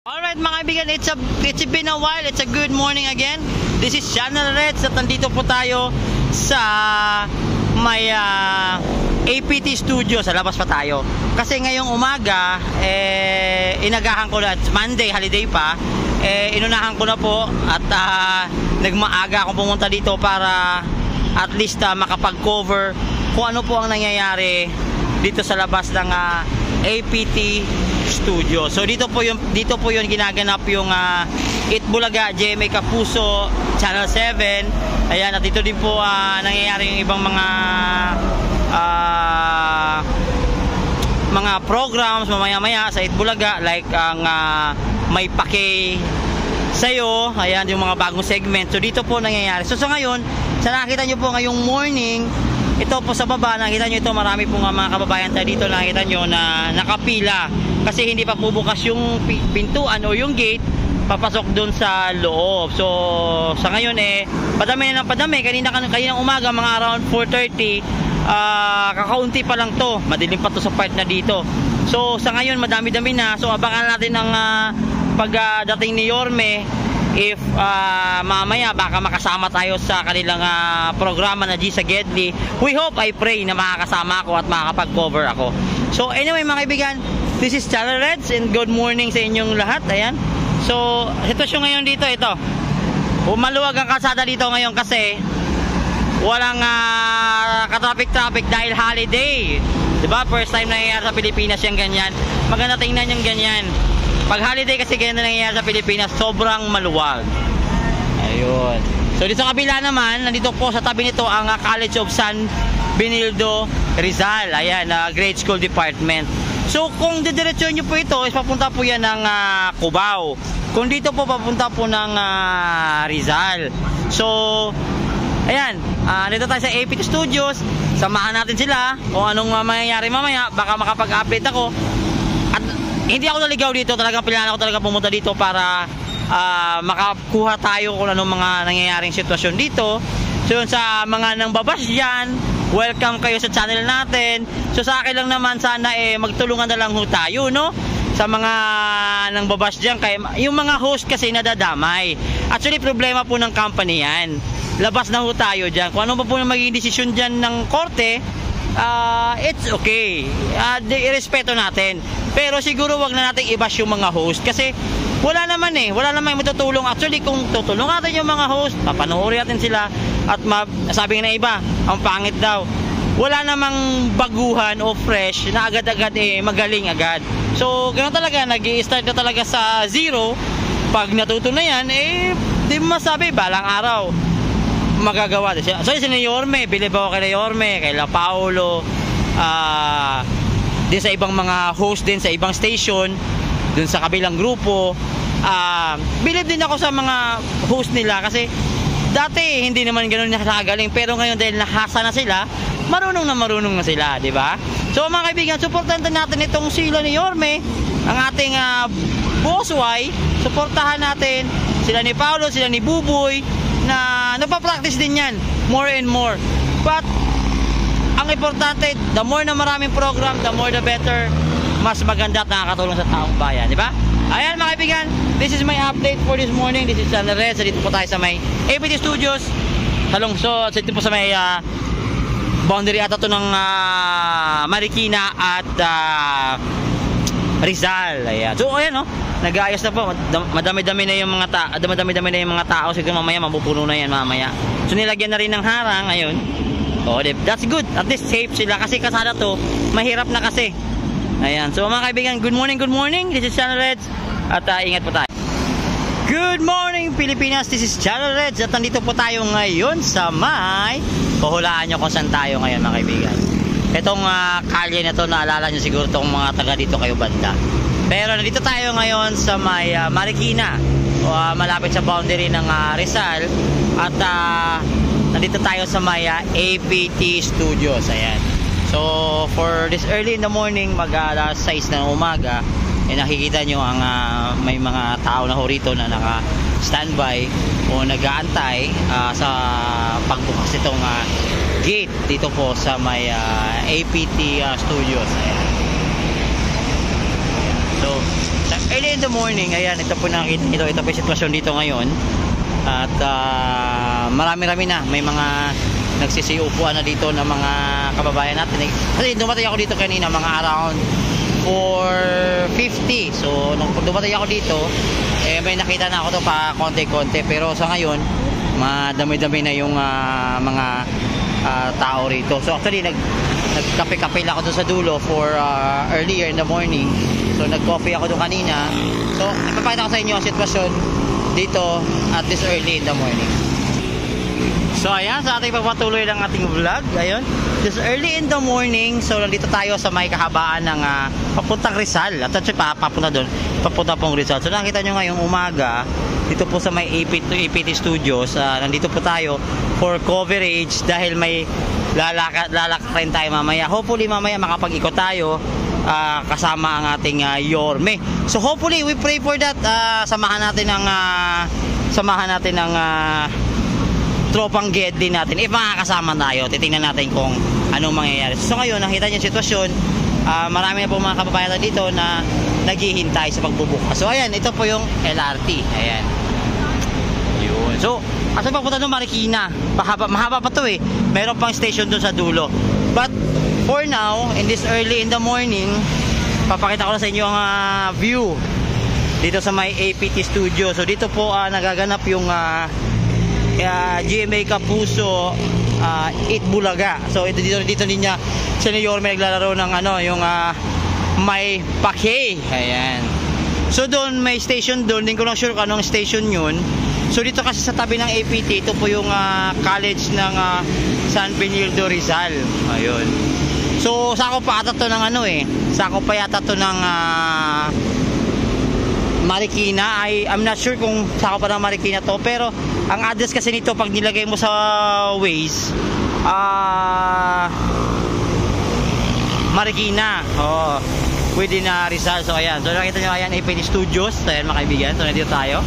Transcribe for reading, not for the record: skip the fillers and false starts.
Alright mga kaibigan, it's been a while, it's a good morning again. This is Channel Reds at nandito po tayo sa may APT studio, sa labas pa tayo. Kasi ngayong umaga, inagahan ko na, Monday, holiday pa, inunahan ko na po at nagmaaga akong pumunta dito para at least makapag-cover kung ano po ang nangyayari dito sa labas ng APT studio. So dito po yung ginaganap yung Itbulaga GMA Kapuso Channel 7. Ayan, at dito din po nangyayari yung ibang mga programs mamaya-maya sa Itbulaga, like ang may pake sa'yo. Ayan, yung mga bagong segment. So dito po nangyayari. So ngayon, sa nakita nyo po ngayong morning, ito po sa baba, nakita nyo ito, marami po nga mga kababayan tayo dito, nakita nyo na nakapila kasi hindi pa bubukas yung pintuan o yung gate papasok dun sa loob. So sa ngayon padami na ng padami. Kaninang umaga mga around 4:30, kakaunti pa lang to, madilim pa to sa part na dito. So sa ngayon madami-dami na. So abangan natin ang pagdating ni Yorme. If mamaya baka makasama tayo sa kanilang programa na G sa Gedli. We hope, I pray na makakasama ako at makakapag-cover ako. So anyway mga kaibigan, this is Channel Reds and good morning sa inyong lahat. Ayan. So sitwasyon ngayon dito, ito, maluwag ang kalsada dito ngayon kasi walang ka-traffic dahil holiday, diba? First time nangyayari sa Pilipinas yung ganyan. Maganda tingnan yung ganyan. Pag holiday kasi ganyan nangyayari sa Pilipinas, sobrang maluwag. Ayun. So dito sa kabila naman, nandito po sa tabi nito ang College of San Benildo Rizal. Ayan, Grade School Department. So kung didiretso nyo po ito, is papunta po yan ng Cubao. Kung dito po papunta po ng Rizal. So ayan, dito tayo sa APT Studios. Samahan natin sila kung anong mangyayari mamaya. Baka makapag-update ako. At hindi ako naligaw dito, talagang pilihan ako talaga pumunta dito para makakuha tayo kung anong mga nangyayaring sitwasyon dito. So yun, sa mga nang babas dyan, welcome kayo sa channel natin. So sa akin lang naman sana magtulungan na lang ho tayo, no? Sa mga nang babas dyan, kaya yung mga host kasi nadadamay. Actually problema po ng company yan. Labas na ho tayo dyan. Kung ano pa po yung magiging desisyon dyan ng korte, it's okay. Irespeto natin. Pero siguro wag na nating i-bash yung mga host kasi wala naman matutulong. Actually kung tutulong natin yung mga host, papanoorin natin sila at sabi ng iba, ang pangit daw. Wala namang baguhan o fresh na agad-agad magaling agad. So ganoon talaga, nag-i-start ka talaga sa zero. Pag natuto na yan, di mo masabi balang araw magagawa din siya. So si Yorme, believe ako kay Yorme, kay La Paulo, din sa ibang mga host din sa ibang station, dun sa kabilang grupo. Believe din ako sa mga host nila kasi dati hindi naman ganoon nakagaling, pero ngayon dahil nahasa na sila, marunong na sila, di ba? So mga kaibigan, supportahan natin itong sila ni Yorme, ang ating boss Y. Suportahan natin sila ni Paulo, sila ni Buboy, na napapractice din yan more and more. But ang importante, the more na maraming program, the more the better. Mas maganda at nakakatulong sa taong bayan, di ba? Ayan mga kaibigan, this is my update for this morning. This is Channel Red. So dito po tayo sa may APT Studios sa Lungsod. So dito po sa may boundary ata to ng Marikina at Rizal. Ayan. So ayan, no, nag-aayos na po. Madami-dami na yung mga tao. Siguro mamaya mapupuno na yan mamaya. So nilagyan na rin ng harang. Ayun. Oh, that's good. At least safe sila kasi kasada to. Mahirap na kasi. Ayan. So mga kaibigan, good morning. This is Channel Reds. At ingat po tayo. Good morning Pilipinas. This is Channel Reds. At nandito po tayo ngayon sa may, pahulaan nyo kung saan tayo ngayon mga kaibigan. Itong kalye na to, naalala nyo siguro itong mga taga dito kayo banda. Pero nandito tayo ngayon sa may Marikina, malapit sa boundary ng Rizal. At nandito tayo sa may APT Studios. Ayan. So for this early in the morning, mag-alas 6 ng umaga, nakikita nyo ang may mga tao na rito na naka-standby o nag-aantay sa pagbukas itong gate dito po sa may APT Studios. Ayan. So early in the morning, ayan, ito po nakikita nyo, ito po yung sitwasyon dito ngayon. At marami-rami na, may mga nagsisiupuan na dito ng mga kababayan natin. Kasi dumatay ako dito kanina, mga around 4:50. So nung dumatay ako dito, may nakita na ako to pa konti-konti. Pero sa ngayon, madami-dami na yung mga tao rito. So actually nagkape-kape lang ako doon sa dulo for earlier in the morning. So nag-coffee ako doon kanina. So ipapakita ko sa inyo ang sitwasyon dito at this early in the morning. So ayan, sa ating pagpatuloy ng ating vlog, ayun, this early in the morning. So nandito tayo sa may kahabaan ng papuntang Rizal. At papunta doon, papunta pong Rizal. So nakita nyo ngayong umaga dito po sa may APT Studios, nandito po tayo for coverage dahil may lalakad rin tayo mamaya. Hopefully mamaya makapag-ikot tayo kasama ang ating Yorme. So hopefully we pray for that. Samahan natin ng tropang get din natin. If makakasama tayo, titingnan natin kung anong mangyayari. So ngayon, nakita niyo yung sitwasyon. Marami na po mga kababayan dito na naghihintay sa pagbubukas. So ayan, ito po yung LRT. Ayan. Yun. So, asa papunta doon, Marikina. Mahaba pa to eh. Meron pang station doon sa dulo. But for now, in this early in the morning, papakita ko na sa inyo ang view dito sa may APT Studio. So dito po nagaganap yung GMA Kapuso Eat Bulaga. So dito niya si Yorme naglalaro ng yung may pake. Ayan. So doon may station doon, hindi ko lang sure kung anong station yun. So dito kasi sa tabi ng APT, ito po yung college ng San Benildo Rizal. Ayun. So sakop pa ata to ng sakop pa yata to ng Marikina. I'm not sure kung sakop pa ng Marikina to, pero ang address kasi nito pag nilagay mo sa Waze, Marikina. Within Rizal. So ayan, so nakita nyo, ayan, APT Studios. So ayan mga kaibigan, so nandito tayo.